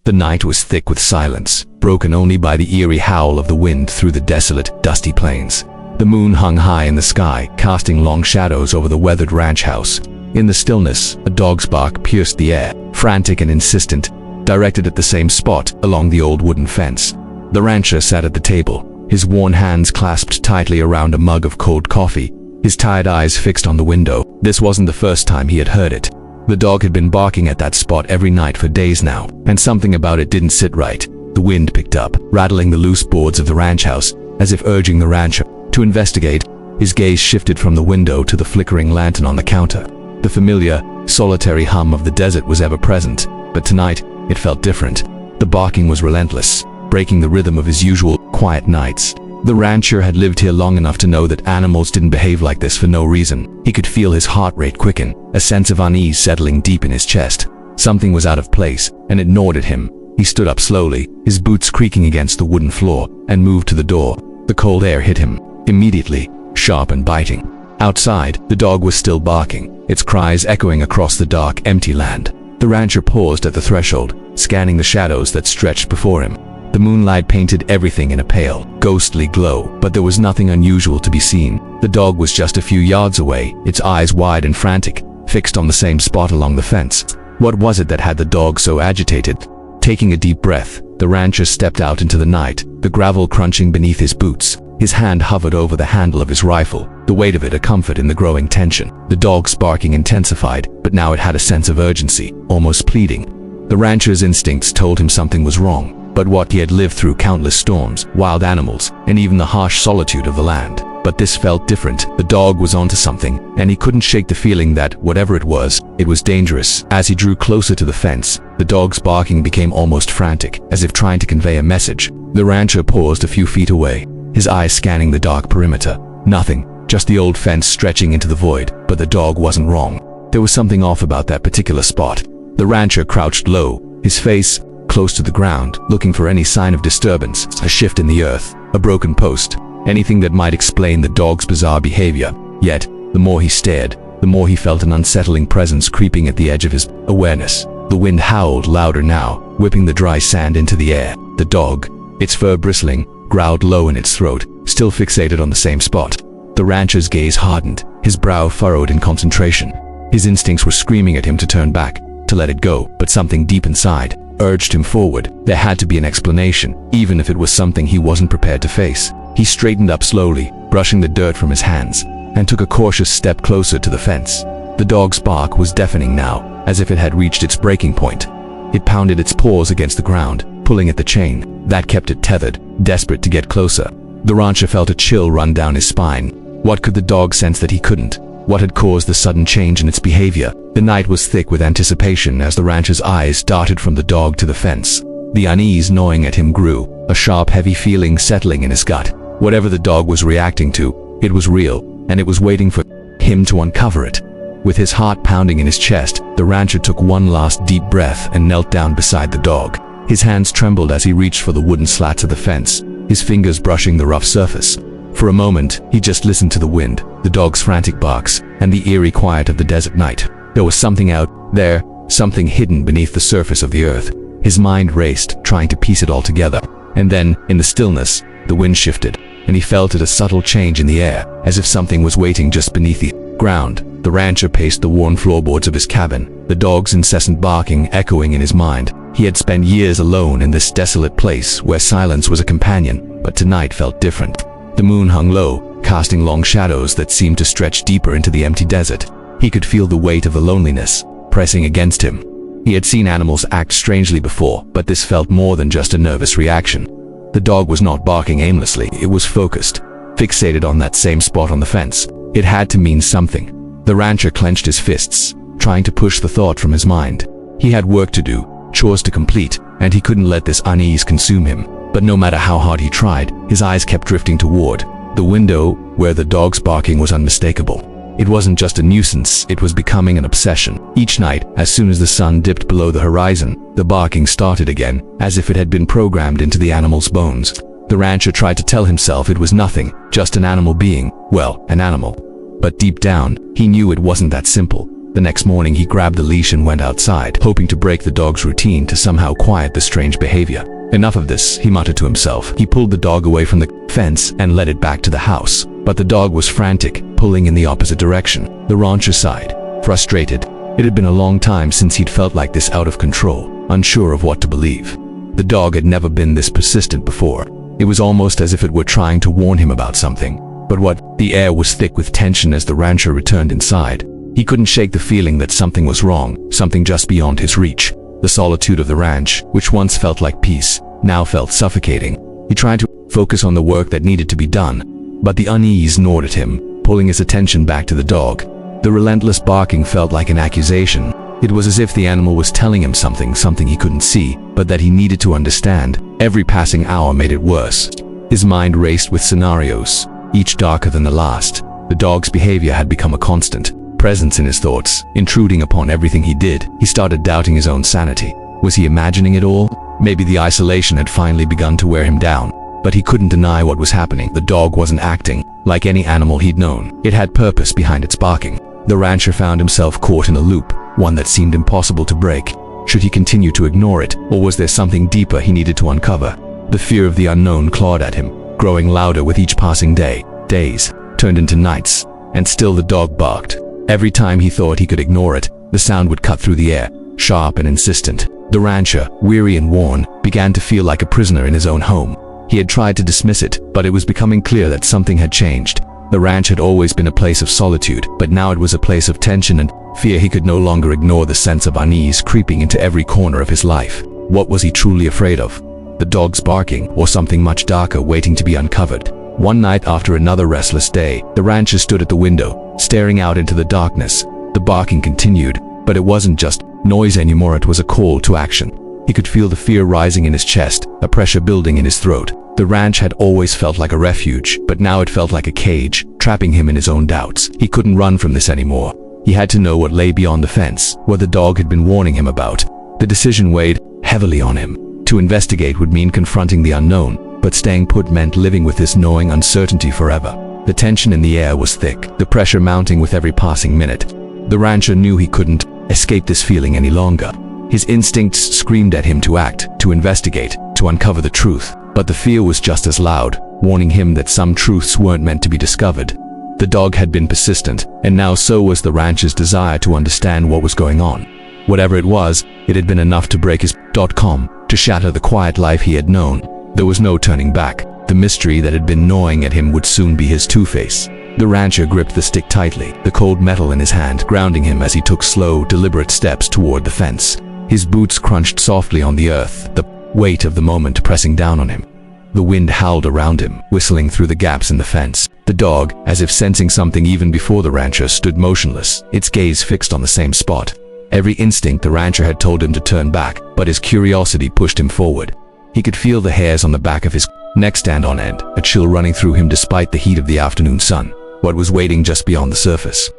The night was thick with silence, broken only by the eerie howl of the wind through the desolate, dusty plains. The moon hung high in the sky, casting long shadows over the weathered ranch house. In the stillness, a dog's bark pierced the air, frantic and insistent, directed at the same spot along the old wooden fence. The rancher sat at the table, his worn hands clasped tightly around a mug of cold coffee, his tired eyes fixed on the window. This wasn't the first time he had heard it. The dog had been barking at that spot every night for days now, and something about it didn't sit right. The wind picked up, rattling the loose boards of the ranch house, as if urging the rancher to investigate. His gaze shifted from the window to the flickering lantern on the counter. The familiar, solitary hum of the desert was ever present, but tonight it felt different. The barking was relentless, breaking the rhythm of his usual quiet nights. The rancher had lived here long enough to know that animals didn't behave like this for no reason. He could feel his heart rate quicken, a sense of unease settling deep in his chest. Something was out of place, and it gnawed at him. He stood up slowly, his boots creaking against the wooden floor, and moved to the door. The cold air hit him, immediately, sharp and biting. Outside, the dog was still barking, its cries echoing across the dark, empty land. The rancher paused at the threshold, scanning the shadows that stretched before him. The moonlight painted everything in a pale, ghostly glow, but there was nothing unusual to be seen. The dog was just a few yards away, its eyes wide and frantic, fixed on the same spot along the fence. What was it that had the dog so agitated? Taking a deep breath, the rancher stepped out into the night, the gravel crunching beneath his boots. His hand hovered over the handle of his rifle, the weight of it a comfort in the growing tension. The dog's barking intensified, but now it had a sense of urgency, almost pleading. The rancher's instincts told him something was wrong. But what he had lived through countless storms, wild animals, and even the harsh solitude of the land. But this felt different. The dog was onto something, and he couldn't shake the feeling that, whatever it was dangerous. As he drew closer to the fence, the dog's barking became almost frantic, as if trying to convey a message. The rancher paused a few feet away, his eyes scanning the dark perimeter. Nothing, just the old fence stretching into the void, but the dog wasn't wrong. There was something off about that particular spot. The rancher crouched low, his face close to the ground, looking for any sign of disturbance, a shift in the earth, a broken post, anything that might explain the dog's bizarre behavior. Yet, the more he stared, the more he felt an unsettling presence creeping at the edge of his awareness. The wind howled louder now, whipping the dry sand into the air. The dog, its fur bristling, growled low in its throat, still fixated on the same spot. The rancher's gaze hardened, his brow furrowed in concentration. His instincts were screaming at him to turn back, to let it go, but something deep inside urged him forward. There had to be an explanation, even if it was something he wasn't prepared to face. He straightened up slowly, brushing the dirt from his hands, and took a cautious step closer to the fence. The dog's bark was deafening now, as if it had reached its breaking point. It pounded its paws against the ground, pulling at the chain that kept it tethered, desperate to get closer. The rancher felt a chill run down his spine. What could the dog sense that he couldn't? What had caused the sudden change in its behavior? The night was thick with anticipation as the rancher's eyes darted from the dog to the fence. The unease gnawing at him grew, a sharp, heavy feeling settling in his gut. Whatever the dog was reacting to, it was real, and it was waiting for him to uncover it. With his heart pounding in his chest, the rancher took one last deep breath and knelt down beside the dog. His hands trembled as he reached for the wooden slats of the fence, his fingers brushing the rough surface. For a moment, he just listened to the wind, the dog's frantic barks, and the eerie quiet of the desert night. There was something out there, something hidden beneath the surface of the earth. His mind raced, trying to piece it all together. And then, in the stillness, the wind shifted, and he felt a subtle change in the air, as if something was waiting just beneath the ground. The rancher paced the worn floorboards of his cabin, the dog's incessant barking echoing in his mind. He had spent years alone in this desolate place where silence was a companion, but tonight felt different. The moon hung low, casting long shadows that seemed to stretch deeper into the empty desert. He could feel the weight of the loneliness pressing against him. He had seen animals act strangely before, but this felt more than just a nervous reaction. The dog was not barking aimlessly, it was focused, fixated on that same spot on the fence. It had to mean something. The rancher clenched his fists, trying to push the thought from his mind. He had work to do, chores to complete, and he couldn't let this unease consume him. But no matter how hard he tried, his eyes kept drifting toward the window where the dog's barking was unmistakable. It wasn't just a nuisance, it was becoming an obsession. Each night, as soon as the sun dipped below the horizon, the barking started again, as if it had been programmed into the animal's bones. The rancher tried to tell himself it was nothing, just an animal being, well, an animal. But deep down, he knew it wasn't that simple. The next morning he grabbed the leash and went outside, hoping to break the dog's routine to somehow quiet the strange behavior. Enough of this, he muttered to himself. He pulled the dog away from the fence and led it back to the house. But the dog was frantic, pulling in the opposite direction. The rancher sighed, frustrated. It had been a long time since he'd felt like this, out of control, unsure of what to believe. The dog had never been this persistent before. It was almost as if it were trying to warn him about something. But what? The air was thick with tension as the rancher returned inside. He couldn't shake the feeling that something was wrong, something just beyond his reach. The solitude of the ranch, which once felt like peace, now felt suffocating. He tried to focus on the work that needed to be done, but the unease gnawed at him, pulling his attention back to the dog. The relentless barking felt like an accusation. It was as if the animal was telling him something he couldn't see, but that he needed to understand. Every passing hour made it worse. His mind raced with scenarios, each darker than the last. The dog's behavior had become a constant presence in his thoughts, intruding upon everything he did. He started doubting his own sanity. Was he imagining it all? Maybe the isolation had finally begun to wear him down. But he couldn't deny what was happening. The dog wasn't acting like any animal he'd known. It had purpose behind its barking. The rancher found himself caught in a loop, one that seemed impossible to break. Should he continue to ignore it, or was there something deeper he needed to uncover? The fear of the unknown clawed at him, growing louder with each passing day. Days turned into nights, and still the dog barked. Every time he thought he could ignore it, the sound would cut through the air, sharp and insistent. The rancher, weary and worn, began to feel like a prisoner in his own home. He had tried to dismiss it, but it was becoming clear that something had changed. The ranch had always been a place of solitude, but now it was a place of tension and fear. He could no longer ignore the sense of unease creeping into every corner of his life. What was he truly afraid of? The dog's barking, or something much darker waiting to be uncovered? One night after another restless day, the rancher stood at the window, staring out into the darkness. The barking continued, but it wasn't just noise anymore. It was a call to action. He could feel the fear rising in his chest, a pressure building in his throat. The ranch had always felt like a refuge, but now it felt like a cage, trapping him in his own doubts. He couldn't run from this anymore. He had to know what lay beyond the fence, what the dog had been warning him about. The decision weighed heavily on him. To investigate would mean confronting the unknown, but staying put meant living with this gnawing uncertainty forever. The tension in the air was thick, the pressure mounting with every passing minute. The rancher knew he couldn't escape this feeling any longer. His instincts screamed at him to act, to investigate, to uncover the truth. But the fear was just as loud, warning him that some truths weren't meant to be discovered. The dog had been persistent, and now so was the rancher's desire to understand what was going on. Whatever it was, it had been enough to break his .com, to shatter the quiet life he had known. There was no turning back. The mystery that had been gnawing at him would soon be his two-face. The rancher gripped the stick tightly, the cold metal in his hand grounding him as he took slow, deliberate steps toward the fence. His boots crunched softly on the earth, the weight of the moment pressing down on him. The wind howled around him, whistling through the gaps in the fence. The dog, as if sensing something even before the rancher, stood motionless, its gaze fixed on the same spot. Every instinct the rancher had told him to turn back, but his curiosity pushed him forward. He could feel the hairs on the back of his neck stand on end, a chill running through him despite the heat of the afternoon sun. What was waiting just beyond the surface?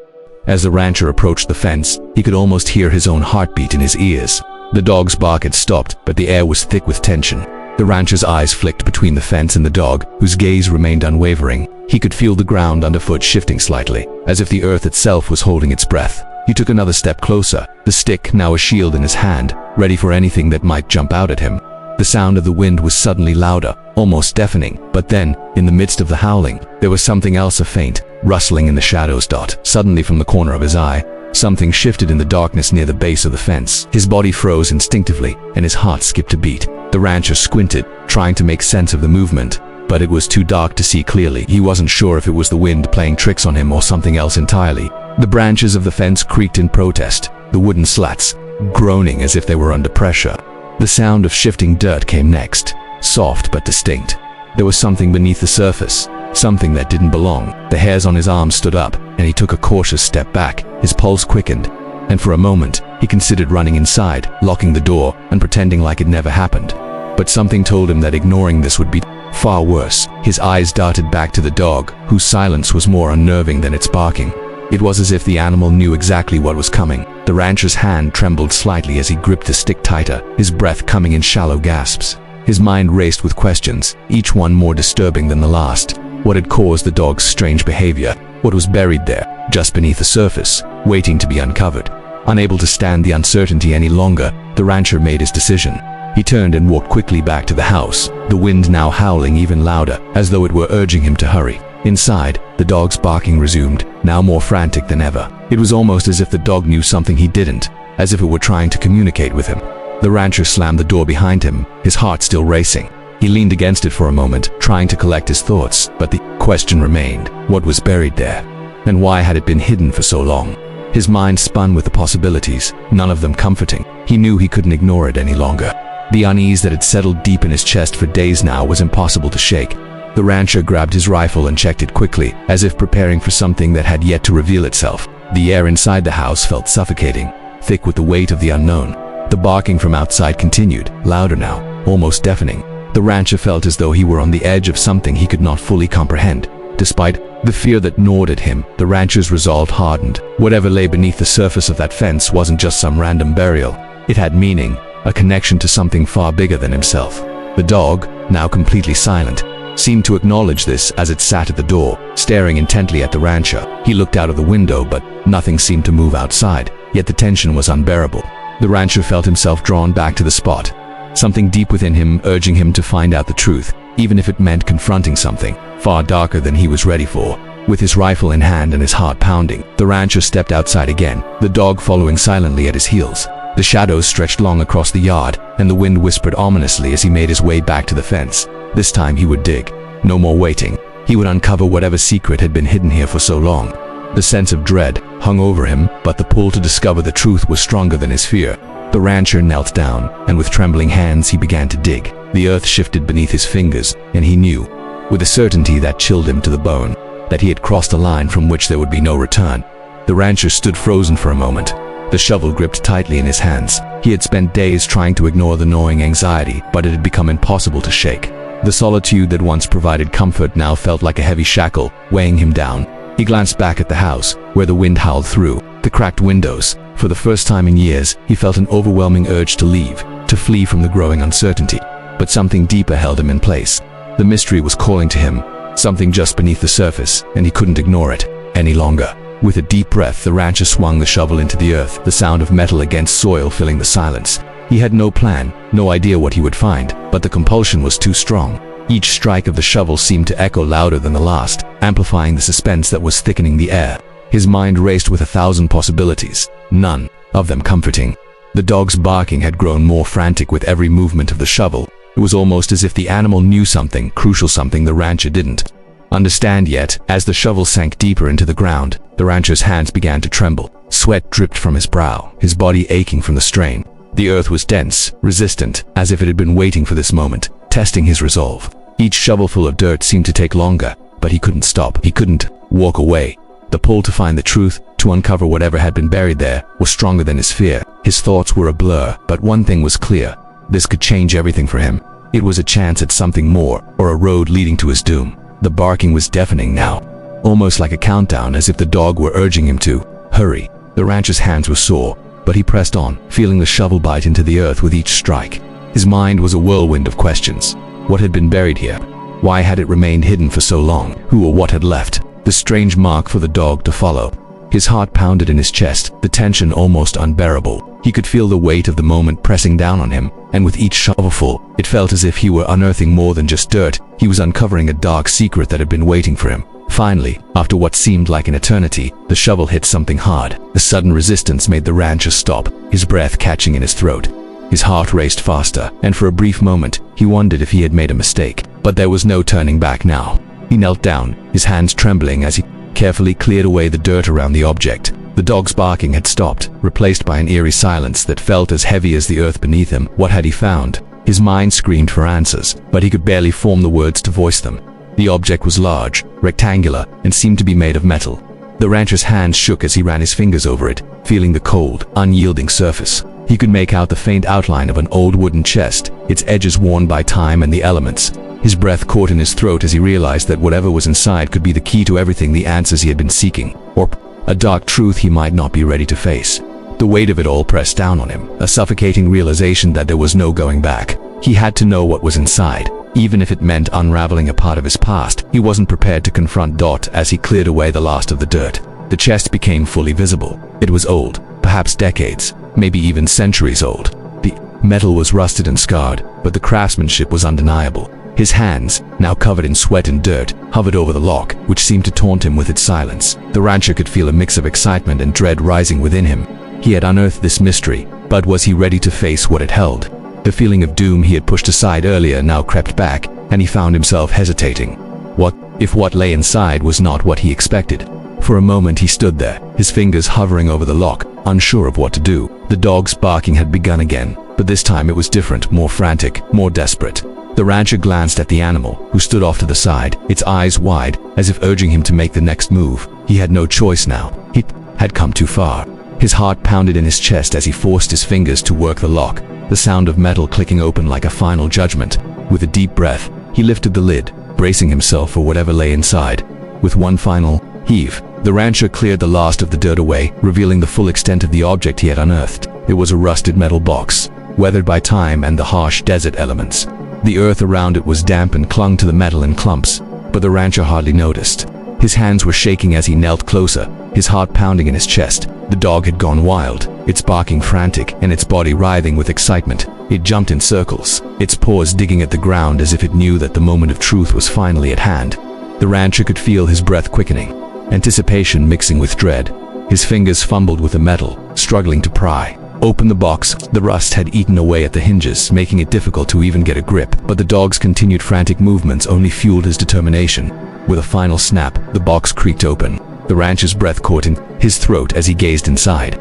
As the rancher approached the fence, he could almost hear his own heartbeat in his ears. The dog's bark had stopped, but the air was thick with tension. The rancher's eyes flicked between the fence and the dog, whose gaze remained unwavering. He could feel the ground underfoot shifting slightly, as if the earth itself was holding its breath. He took another step closer, the stick now a shield in his hand, ready for anything that might jump out at him. The sound of the wind was suddenly louder, almost deafening, but then, in the midst of the howling, there was something else, a faint rustling in the shadows. Suddenly from the corner of his eye, something shifted in the darkness near the base of the fence. His body froze instinctively, and his heart skipped a beat. The rancher squinted, trying to make sense of the movement, but it was too dark to see clearly. He wasn't sure if it was the wind playing tricks on him or something else entirely. The branches of the fence creaked in protest, the wooden slats groaning as if they were under pressure. The sound of shifting dirt came next, soft but distinct. There was something beneath the surface, something that didn't belong. The hairs on his arms stood up, and he took a cautious step back. His pulse quickened, and for a moment, he considered running inside, locking the door, and pretending like it never happened. But something told him that ignoring this would be far worse. His eyes darted back to the dog, whose silence was more unnerving than its barking. It was as if the animal knew exactly what was coming. The rancher's hand trembled slightly as he gripped the stick tighter, his breath coming in shallow gasps. His mind raced with questions, each one more disturbing than the last. What had caused the dog's strange behavior? What was buried there, just beneath the surface, waiting to be uncovered? Unable to stand the uncertainty any longer, the rancher made his decision. He turned and walked quickly back to the house, the wind now howling even louder, as though it were urging him to hurry. Inside, the dog's barking resumed, now more frantic than ever. It was almost as if the dog knew something he didn't, as if it were trying to communicate with him. The rancher slammed the door behind him, his heart still racing. He leaned against it for a moment, trying to collect his thoughts, but the question remained: what was buried there? And why had it been hidden for so long? His mind spun with the possibilities, none of them comforting. He knew he couldn't ignore it any longer. The unease that had settled deep in his chest for days now was impossible to shake. The rancher grabbed his rifle and checked it quickly, as if preparing for something that had yet to reveal itself. The air inside the house felt suffocating, thick with the weight of the unknown. The barking from outside continued, louder now, almost deafening. The rancher felt as though he were on the edge of something he could not fully comprehend. Despite the fear that gnawed at him, the rancher's resolve hardened. Whatever lay beneath the surface of that fence wasn't just some random burial. It had meaning, a connection to something far bigger than himself. The dog, now completely silent, seemed to acknowledge this as it sat at the door, staring intently at the rancher. He looked out of the window, but nothing seemed to move outside, yet the tension was unbearable. The rancher felt himself drawn back to the spot, something deep within him urging him to find out the truth, even if it meant confronting something far darker than he was ready for. With his rifle in hand and his heart pounding, the rancher stepped outside again, the dog following silently at his heels. The shadows stretched long across the yard, and the wind whispered ominously as he made his way back to the fence. This time he would dig. No more waiting. He would uncover whatever secret had been hidden here for so long. The sense of dread hung over him, but the pull to discover the truth was stronger than his fear. The rancher knelt down, and with trembling hands he began to dig. The earth shifted beneath his fingers, and he knew, with a certainty that chilled him to the bone, that he had crossed a line from which there would be no return. The rancher stood frozen for a moment, the shovel gripped tightly in his hands. He had spent days trying to ignore the gnawing anxiety, but it had become impossible to shake. The solitude that once provided comfort now felt like a heavy shackle, weighing him down. He glanced back at the house, where the wind howled through the cracked windows. For the first time in years, he felt an overwhelming urge to leave, to flee from the growing uncertainty. But something deeper held him in place. The mystery was calling to him, something just beneath the surface, and he couldn't ignore it any longer. With a deep breath, the rancher swung the shovel into the earth, the sound of metal against soil filling the silence. He had no plan, no idea what he would find, but the compulsion was too strong. Each strike of the shovel seemed to echo louder than the last, amplifying the suspense that was thickening the air. His mind raced with 1,000 possibilities, none of them comforting. The dog's barking had grown more frantic with every movement of the shovel. It was almost as if the animal knew something crucial, something the rancher didn't understand yet. As the shovel sank deeper into the ground, the rancher's hands began to tremble. Sweat dripped from his brow, his body aching from the strain. The earth was dense, resistant, as if it had been waiting for this moment, testing his resolve. Each shovelful of dirt seemed to take longer, but he couldn't stop. He couldn't walk away. The pull to find the truth, to uncover whatever had been buried there, was stronger than his fear. His thoughts were a blur, but one thing was clear. This could change everything for him. It was a chance at something more, or a road leading to his doom. The barking was deafening now, almost like a countdown, as if the dog were urging him to hurry. The rancher's hands were sore, but he pressed on, feeling the shovel bite into the earth with each strike. His mind was a whirlwind of questions. What had been buried here? Why had it remained hidden for so long? Who or what had left the strange mark for the dog to follow? His heart pounded in his chest, the tension almost unbearable. He could feel the weight of the moment pressing down on him, and with each shovelful, it felt as if he were unearthing more than just dirt. He was uncovering a dark secret that had been waiting for him. Finally, after what seemed like an eternity, the shovel hit something hard. The sudden resistance made the rancher stop, his breath catching in his throat. His heart raced faster, and for a brief moment, he wondered if he had made a mistake. But there was no turning back now. He knelt down, his hands trembling as he carefully cleared away the dirt around the object. The dog's barking had stopped, replaced by an eerie silence that felt as heavy as the earth beneath him. What had he found? His mind screamed for answers, but he could barely form the words to voice them. The object was large, rectangular, and seemed to be made of metal. The rancher's hands shook as he ran his fingers over it, feeling the cold, unyielding surface. He could make out the faint outline of an old wooden chest, its edges worn by time and the elements. His breath caught in his throat as he realized that whatever was inside could be the key to everything, the answers he had been seeking, or a dark truth he might not be ready to face. The weight of it all pressed down on him, a suffocating realization that there was no going back. He had to know what was inside. Even if it meant unraveling a part of his past, he wasn't prepared to confront Dot as he cleared away the last of the dirt. The chest became fully visible. It was old, perhaps decades, maybe even centuries old. The metal was rusted and scarred, but the craftsmanship was undeniable. His hands, now covered in sweat and dirt, hovered over the lock, which seemed to taunt him with its silence. The rancher could feel a mix of excitement and dread rising within him. He had unearthed this mystery, but was he ready to face what it held? The feeling of doom he had pushed aside earlier now crept back, and he found himself hesitating. What if what lay inside was not what he expected? For a moment he stood there, his fingers hovering over the lock, unsure of what to do. The dog's barking had begun again, but this time it was different, more frantic, more desperate. The rancher glanced at the animal, who stood off to the side, its eyes wide, as if urging him to make the next move. He had no choice now. He had come too far. His heart pounded in his chest as he forced his fingers to work the lock, the sound of metal clicking open like a final judgment. With a deep breath, he lifted the lid, bracing himself for whatever lay inside. With one final heave, the rancher cleared the last of the dirt away, revealing the full extent of the object he had unearthed. It was a rusted metal box, weathered by time and the harsh desert elements. The earth around it was damp and clung to the metal in clumps, but the rancher hardly noticed. His hands were shaking as he knelt closer, his heart pounding in his chest. The dog had gone wild, its barking frantic and its body writhing with excitement. It jumped in circles, its paws digging at the ground as if it knew that the moment of truth was finally at hand. The rancher could feel his breath quickening, anticipation mixing with dread. His fingers fumbled with the metal, struggling to pry open the box. The rust had eaten away at the hinges, making it difficult to even get a grip, but the dog's continued frantic movements only fueled his determination. With a final snap, the box creaked open. The rancher's breath caught in his throat as he gazed inside.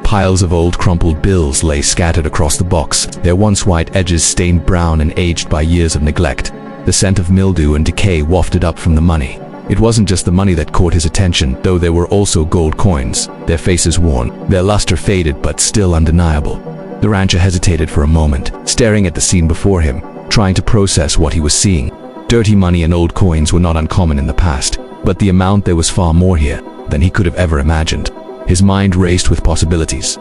Piles of old crumpled bills lay scattered across the box, their once white edges stained brown and aged by years of neglect. The scent of mildew and decay wafted up from the money. It wasn't just the money that caught his attention, though there were also gold coins, their faces worn, their luster faded but still undeniable. The rancher hesitated for a moment, staring at the scene before him, trying to process what he was seeing. Dirty money and old coins were not uncommon in the past, but the amount there was far more here than he could have ever imagined. His mind raced with possibilities.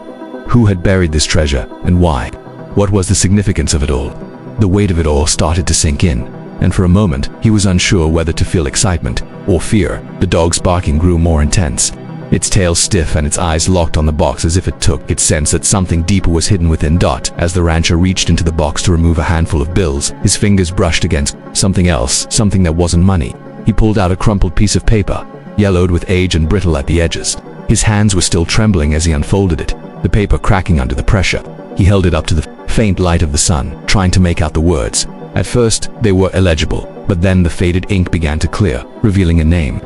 Who had buried this treasure, and why? What was the significance of it all? The weight of it all started to sink in, and for a moment he was unsure whether to feel excitement or fear. The dog's barking grew more intense, its tail stiff and its eyes locked on the box as if it took its sense that something deeper was hidden within. Dot. As the rancher reached into the box to remove a handful of bills, his fingers brushed against something else, something that wasn't money. He pulled out a crumpled piece of paper, yellowed with age and brittle at the edges. His hands were still trembling as he unfolded it, the paper cracking under the pressure. He held it up to the faint light of the sun, trying to make out the words. At first, they were illegible, but then the faded ink began to clear, revealing a name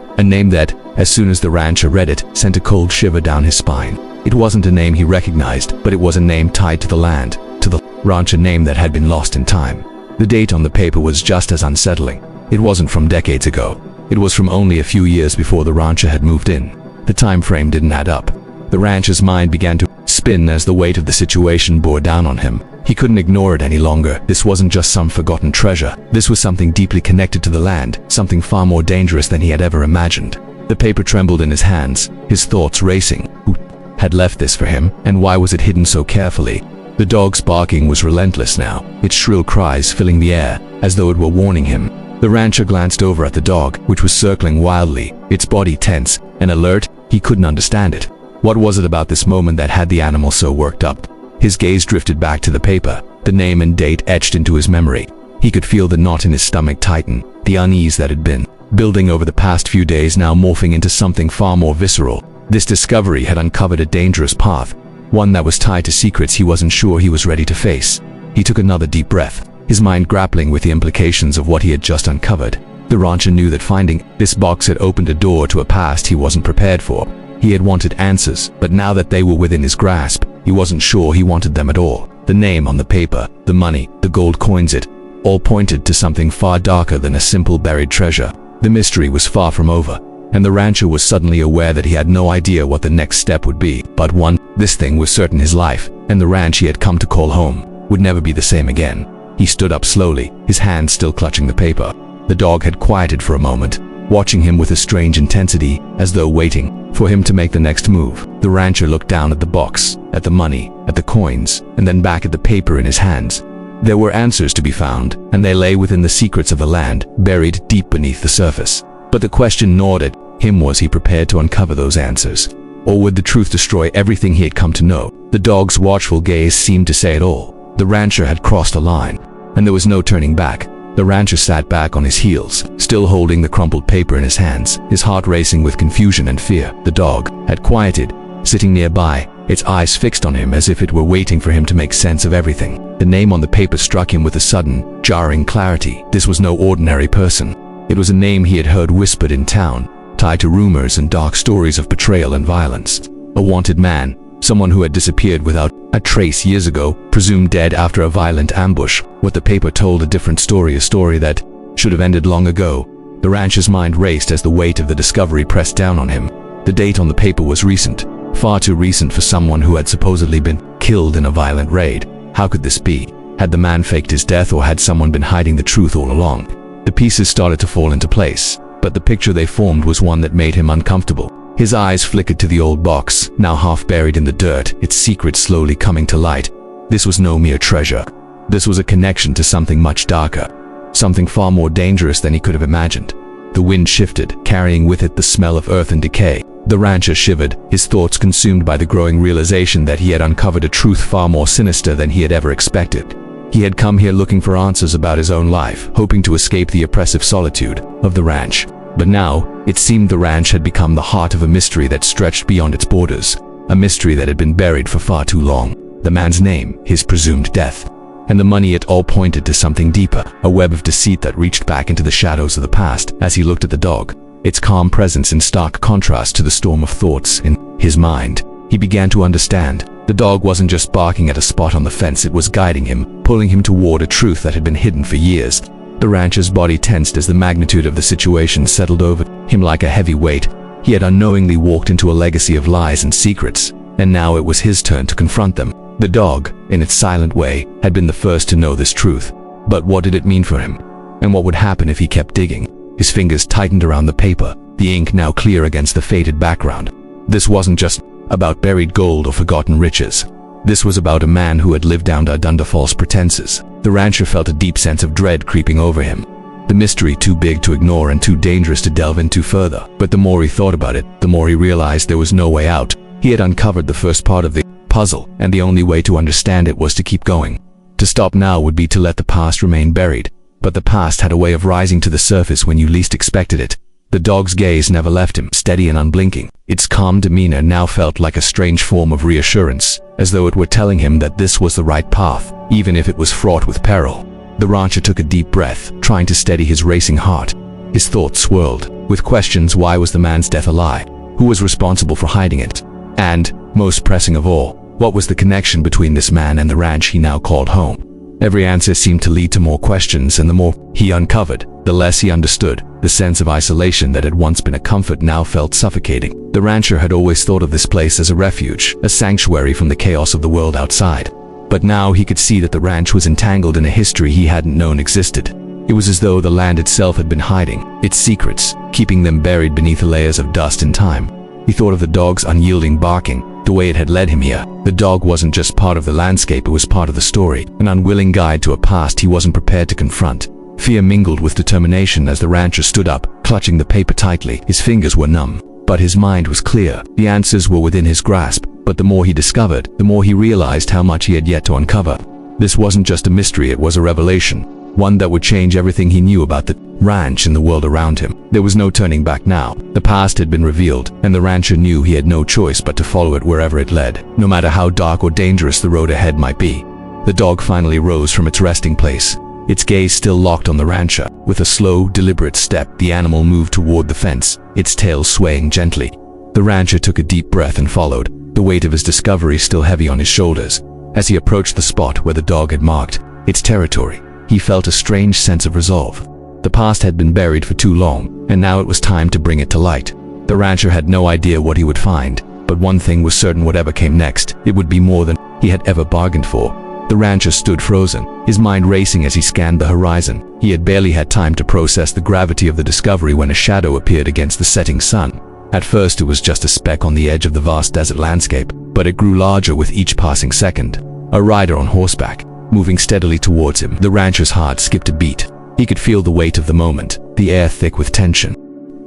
that, as soon as the rancher read it, sent a cold shiver down his spine. It wasn't a name he recognized, but it was a name tied to the land, to the ranch, a name that had been lost in time. The date on the paper was just as unsettling. It wasn't from decades ago. It was from only a few years before the rancher had moved in. The time frame didn't add up. The rancher's mind began to spin as the weight of the situation bore down on him. He couldn't ignore it any longer. This wasn't just some forgotten treasure. This was something deeply connected to the land, something far more dangerous than he had ever imagined. The paper trembled in his hands, his thoughts racing. Who had left this for him, and why was it hidden so carefully? The dog's barking was relentless now, its shrill cries filling the air, as though it were warning him. The rancher glanced over at the dog, which was circling wildly, its body tense and alert. He couldn't understand it. What was it about this moment that had the animal so worked up? His gaze drifted back to the paper, the name and date etched into his memory. He could feel the knot in his stomach tighten, the unease that had been building over the past few days now morphing into something far more visceral. This discovery had uncovered a dangerous path, one that was tied to secrets he wasn't sure he was ready to face. He took another deep breath, his mind grappling with the implications of what he had just uncovered. The rancher knew that finding this box had opened a door to a past he wasn't prepared for. He had wanted answers, but now that they were within his grasp, he wasn't sure he wanted them at all. The name on the paper, the money, the gold coins, it all pointed to something far darker than a simple buried treasure. The mystery was far from over, and the rancher was suddenly aware that he had no idea what the next step would be. But this thing was certain: his life, and the ranch he had come to call home, would never be the same again. He stood up slowly, his hand still clutching the paper. The dog had quieted for a moment, watching him with a strange intensity, as though waiting for him to make the next move. The rancher looked down at the box, at the money, at the coins, and then back at the paper in his hands. There were answers to be found, and they lay within the secrets of the land, buried deep beneath the surface. But the question gnawed at him: was he prepared to uncover those answers? Or would the truth destroy everything he had come to know? The dog's watchful gaze seemed to say it all. The rancher had crossed a line, and there was no turning back. The rancher sat back on his heels, still holding the crumpled paper in his hands, his heart racing with confusion and fear. The dog had quieted, sitting nearby, its eyes fixed on him as if it were waiting for him to make sense of everything. The name on the paper struck him with a sudden, jarring clarity. This was no ordinary person. It was a name he had heard whispered in town, tied to rumors and dark stories of betrayal and violence. A wanted man, someone who had disappeared without a trace years ago, presumed dead after a violent ambush. What the paper told a different story, a story that should have ended long ago. The rancher's mind raced as the weight of the discovery pressed down on him. The date on the paper was recent, far too recent for someone who had supposedly been killed in a violent raid. How could this be? Had the man faked his death, or had someone been hiding the truth all along? The pieces started to fall into place, but the picture they formed was one that made him uncomfortable. His eyes flickered to the old box, now half buried in the dirt, its secret slowly coming to light. This was no mere treasure. This was a connection to something much darker, something far more dangerous than he could have imagined. The wind shifted, carrying with it the smell of earth and decay. The rancher shivered, his thoughts consumed by the growing realization that he had uncovered a truth far more sinister than he had ever expected. He had come here looking for answers about his own life, hoping to escape the oppressive solitude of the ranch. But now, it seemed the ranch had become the heart of a mystery that stretched beyond its borders, a mystery that had been buried for far too long. The man's name, his presumed death, and the money, it all pointed to something deeper, a web of deceit that reached back into the shadows of the past. As he looked at the dog, its calm presence in stark contrast to the storm of thoughts in his mind, he began to understand. The dog wasn't just barking at a spot on the fence, it was guiding him, pulling him toward a truth that had been hidden for years. The rancher's body tensed as the magnitude of the situation settled over him like a heavy weight. He had unknowingly walked into a legacy of lies and secrets, and now it was his turn to confront them. The dog, in its silent way, had been the first to know this truth. But what did it mean for him? And what would happen if he kept digging? His fingers tightened around the paper, the ink now clear against the faded background. This wasn't just about buried gold or forgotten riches. This was about a man who had lived down under false pretenses. The rancher felt a deep sense of dread creeping over him. The mystery too big to ignore and too dangerous to delve into further. But the more he thought about it, the more he realized there was no way out. He had uncovered the first part of the puzzle, and the only way to understand it was to keep going. To stop now would be to let the past remain buried. But the past had a way of rising to the surface when you least expected it. The dog's gaze never left him, steady and unblinking. Its calm demeanor now felt like a strange form of reassurance, as though it were telling him that this was the right path, even if it was fraught with peril. The rancher took a deep breath, trying to steady his racing heart. His thoughts swirled, with questions: why was the man's death a lie? Who was responsible for hiding it? And, most pressing of all, what was the connection between this man and the ranch he now called home? Every answer seemed to lead to more questions, and the more he uncovered, the less he understood. The sense of isolation that had once been a comfort now felt suffocating. The rancher had always thought of this place as a refuge, a sanctuary from the chaos of the world outside. But now he could see that the ranch was entangled in a history he hadn't known existed. It was as though the land itself had been hiding its secrets, keeping them buried beneath layers of dust and time. He thought of the dog's unyielding barking, the way it had led him here. The dog wasn't just part of the landscape, it was part of the story, an unwilling guide to a past he wasn't prepared to confront. Fear mingled with determination as the rancher stood up, clutching the paper tightly. His fingers were numb, but his mind was clear. The answers were within his grasp, but the more he discovered, the more he realized how much he had yet to uncover. This wasn't just a mystery, it was a revelation, one that would change everything he knew about the ranch and the world around him. There was no turning back now. The past had been revealed, and the rancher knew he had no choice but to follow it wherever it led, no matter how dark or dangerous the road ahead might be. The dog finally rose from its resting place, its gaze still locked on the rancher. With a slow, deliberate step, the animal moved toward the fence, its tail swaying gently. The rancher took a deep breath and followed, the weight of his discovery still heavy on his shoulders. As he approached the spot where the dog had marked its territory, he felt a strange sense of resolve. The past had been buried for too long, and now it was time to bring it to light. The rancher had no idea what he would find, but one thing was certain: whatever came next, it would be more than he had ever bargained for. The rancher stood frozen, his mind racing as he scanned the horizon. He had barely had time to process the gravity of the discovery when a shadow appeared against the setting sun. At first it was just a speck on the edge of the vast desert landscape, but it grew larger with each passing second. A rider on horseback, moving steadily towards him. The rancher's heart skipped a beat. He could feel the weight of the moment, the air thick with tension.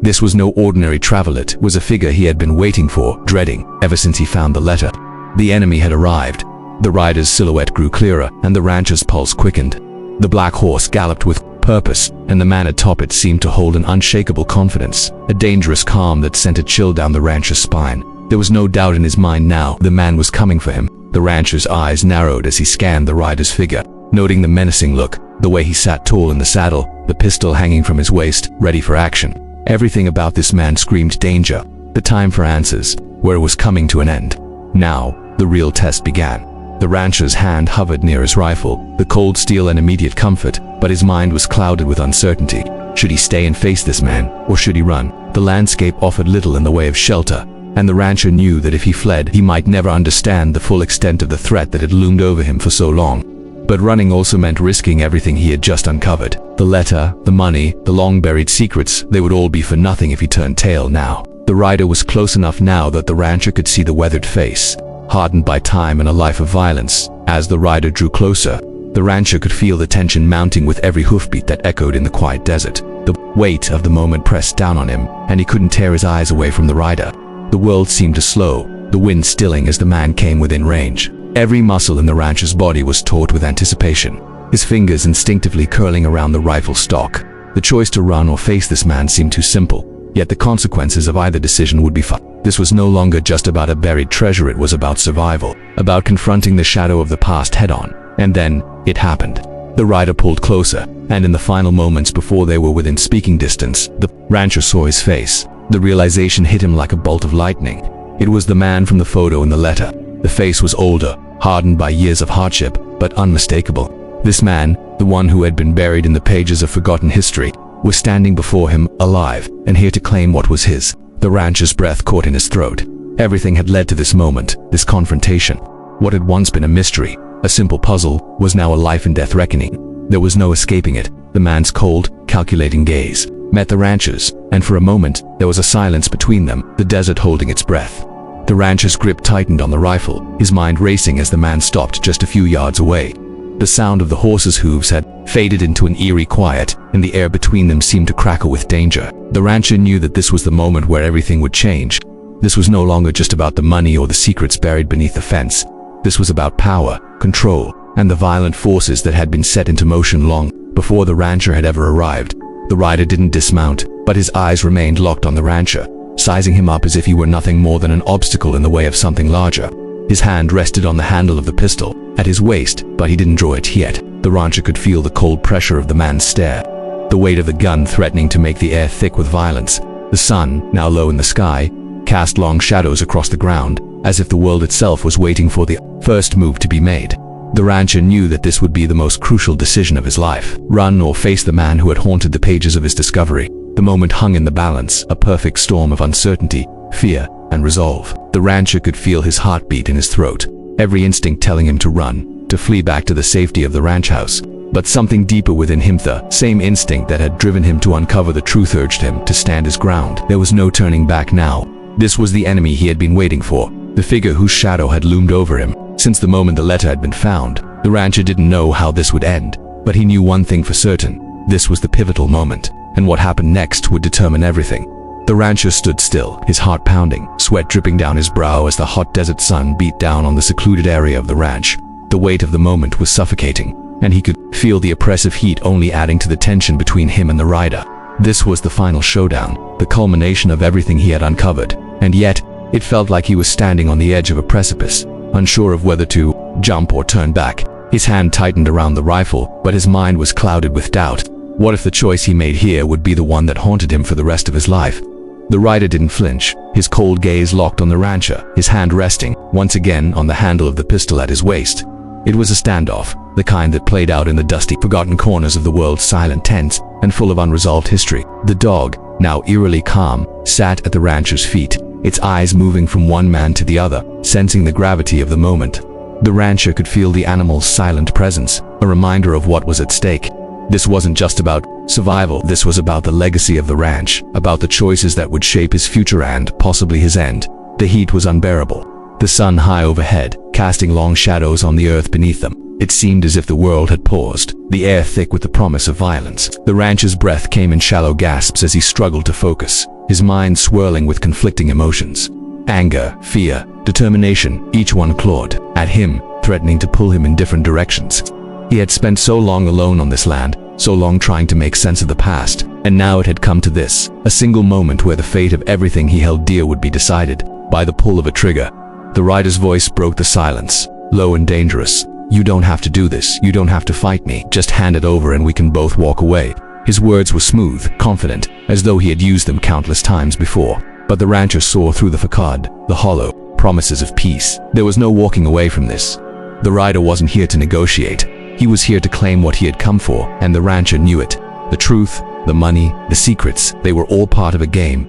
This was no ordinary traveler. It was a figure he had been waiting for, dreading, ever since he found the letter. The enemy had arrived. The rider's silhouette grew clearer, and the rancher's pulse quickened. The black horse galloped with purpose, and the man atop it seemed to hold an unshakable confidence, a dangerous calm that sent a chill down the rancher's spine. There was no doubt in his mind now. The man was coming for him. The rancher's eyes narrowed as he scanned the rider's figure, noting the menacing look, the way he sat tall in the saddle, the pistol hanging from his waist, ready for action. Everything about this man screamed danger, the time for answers, where it was coming to an end. Now, the real test began. The rancher's hand hovered near his rifle, the cold steel and immediate comfort, but his mind was clouded with uncertainty. Should he stay and face this man, or should he run? The landscape offered little in the way of shelter, and the rancher knew that if he fled, he might never understand the full extent of the threat that had loomed over him for so long. But running also meant risking everything he had just uncovered. The letter, the money, the long-buried secrets, they would all be for nothing if he turned tail now. The rider was close enough now that the rancher could see the weathered face, hardened by time and a life of violence. As the rider drew closer, the rancher could feel the tension mounting with every hoofbeat that echoed in the quiet desert. The weight of the moment pressed down on him, and he couldn't tear his eyes away from the rider. The world seemed to slow, the wind stilling as the man came within range. Every muscle in the rancher's body was taut with anticipation, his fingers instinctively curling around the rifle stock. The choice to run or face this man seemed too simple, yet the consequences of either decision would be fatal. This was no longer just about a buried treasure, it was about survival, about confronting the shadow of the past head-on. And then, it happened. The rider pulled closer, and in the final moments before they were within speaking distance, the rancher saw his face. The realization hit him like a bolt of lightning. It was the man from the photo in the letter. The face was older, hardened by years of hardship, but unmistakable. This man, the one who had been buried in the pages of forgotten history, was standing before him, alive, and here to claim what was his. The rancher's breath caught in his throat. Everything had led to this moment, this confrontation. What had once been a mystery, a simple puzzle, was now a life-and-death reckoning. There was no escaping it. The man's cold, calculating gaze met the rancher's, and for a moment, there was a silence between them, the desert holding its breath. The rancher's grip tightened on the rifle, his mind racing as the man stopped just a few yards away. The sound of the horse's hooves had faded into an eerie quiet, and the air between them seemed to crackle with danger. The rancher knew that this was the moment where everything would change. This was no longer just about the money or the secrets buried beneath the fence. This was about power, control, and the violent forces that had been set into motion long before the rancher had ever arrived. The rider didn't dismount, but his eyes remained locked on the rancher, sizing him up as if he were nothing more than an obstacle in the way of something larger. His hand rested on the handle of the pistol, at his waist, but he didn't draw it yet. The rancher could feel the cold pressure of the man's stare, the weight of the gun threatening to make the air thick with violence. The sun, now low in the sky, cast long shadows across the ground, as if the world itself was waiting for the first move to be made. The rancher knew that this would be the most crucial decision of his life. Run or face the man who had haunted the pages of his discovery. The moment hung in the balance, a perfect storm of uncertainty, fear, and resolve. The rancher could feel his heartbeat in his throat, every instinct telling him to run, to flee back to the safety of the ranch house. But something deeper within him, the same instinct that had driven him to uncover the truth, urged him to stand his ground. There was no turning back now. This was the enemy he had been waiting for, the figure whose shadow had loomed over him since the moment the letter had been found. The rancher didn't know how this would end, but he knew one thing for certain. This was the pivotal moment, and what happened next would determine everything. The rancher stood still, his heart pounding, sweat dripping down his brow as the hot desert sun beat down on the secluded area of the ranch. The weight of the moment was suffocating, and he could feel the oppressive heat only adding to the tension between him and the rider. This was the final showdown, the culmination of everything he had uncovered, and yet, it felt like he was standing on the edge of a precipice, unsure of whether to jump or turn back. His hand tightened around the rifle, but his mind was clouded with doubt. What if the choice he made here would be the one that haunted him for the rest of his life? The rider didn't flinch, his cold gaze locked on the rancher, his hand resting, once again, on the handle of the pistol at his waist. It was a standoff, the kind that played out in the dusty, forgotten corners of the world's silent tents, and full of unresolved history. The dog, now eerily calm, sat at the rancher's feet, its eyes moving from one man to the other, sensing the gravity of the moment. The rancher could feel the animal's silent presence, a reminder of what was at stake. This wasn't just about survival, this was about the legacy of the ranch, about the choices that would shape his future and, possibly, his end. The heat was unbearable. The sun high overhead, casting long shadows on the earth beneath them. It seemed as if the world had paused, the air thick with the promise of violence. The rancher's breath came in shallow gasps as he struggled to focus, his mind swirling with conflicting emotions. Anger, fear, determination, each one clawed at him, threatening to pull him in different directions. He had spent so long alone on this land, so long trying to make sense of the past, and now it had come to this, a single moment where the fate of everything he held dear would be decided by the pull of a trigger. The rider's voice broke the silence, low and dangerous. "You don't have to do this, you don't have to fight me, just hand it over and we can both walk away." His words were smooth, confident, as though he had used them countless times before. But the rancher saw through the facade, the hollow promises of peace. There was no walking away from this. The rider wasn't here to negotiate. He was here to claim what he had come for, and the rancher knew it. The truth, the money, the secrets, they were all part of a game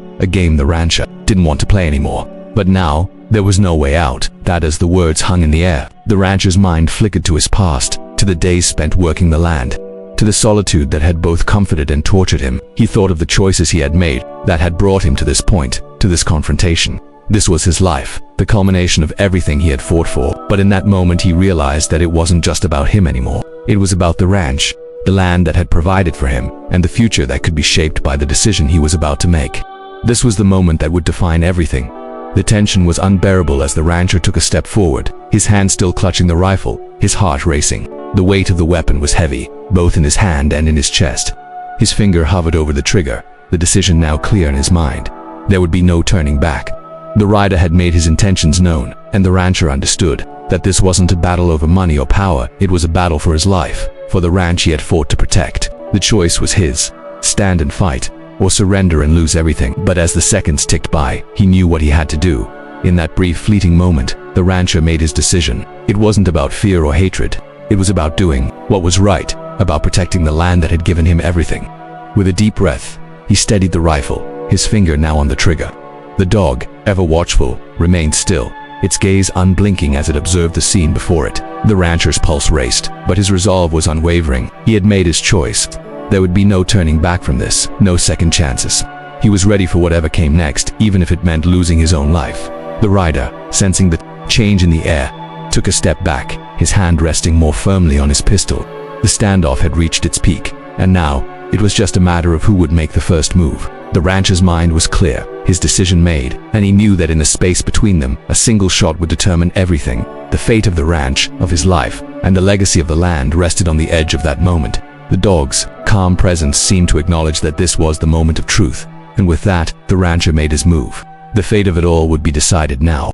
the rancher didn't want to play anymore. But now, there was no way out. That as the words hung in the air, the rancher's mind flickered to his past, to the days spent working the land, to the solitude that had both comforted and tortured him. He thought of the choices he had made that had brought him to this point, to this confrontation. This was his life, the culmination of everything he had fought for. But in that moment he realized that it wasn't just about him anymore. It was about the ranch, the land that had provided for him, and the future that could be shaped by the decision he was about to make. This was the moment that would define everything. The tension was unbearable as the rancher took a step forward, his hand still clutching the rifle, his heart racing. The weight of the weapon was heavy, both in his hand and in his chest. His finger hovered over the trigger, the decision now clear in his mind. There would be no turning back. The rider had made his intentions known, and the rancher understood that this wasn't a battle over money or power, it was a battle for his life, for the ranch he had fought to protect. The choice was his: stand and fight, or surrender and lose everything. But as the seconds ticked by, he knew what he had to do. In that brief fleeting moment, the rancher made his decision. It wasn't about fear or hatred. It was about doing what was right, about protecting the land that had given him everything. With a deep breath, he steadied the rifle, his finger now on the trigger. The dog, ever watchful, remained still, its gaze unblinking as it observed the scene before it. The rancher's pulse raced, but his resolve was unwavering. He had made his choice. There would be no turning back from this, no second chances. He was ready for whatever came next, even if it meant losing his own life. The rider, sensing the change in the air, took a step back, his hand resting more firmly on his pistol. The standoff had reached its peak, and now, it was just a matter of who would make the first move. The rancher's mind was clear, his decision made, and he knew that in the space between them, a single shot would determine everything. The fate of the ranch, of his life, and the legacy of the land rested on the edge of that moment. The dog's calm presence seemed to acknowledge that this was the moment of truth, and with that, the rancher made his move. The fate of it all would be decided now.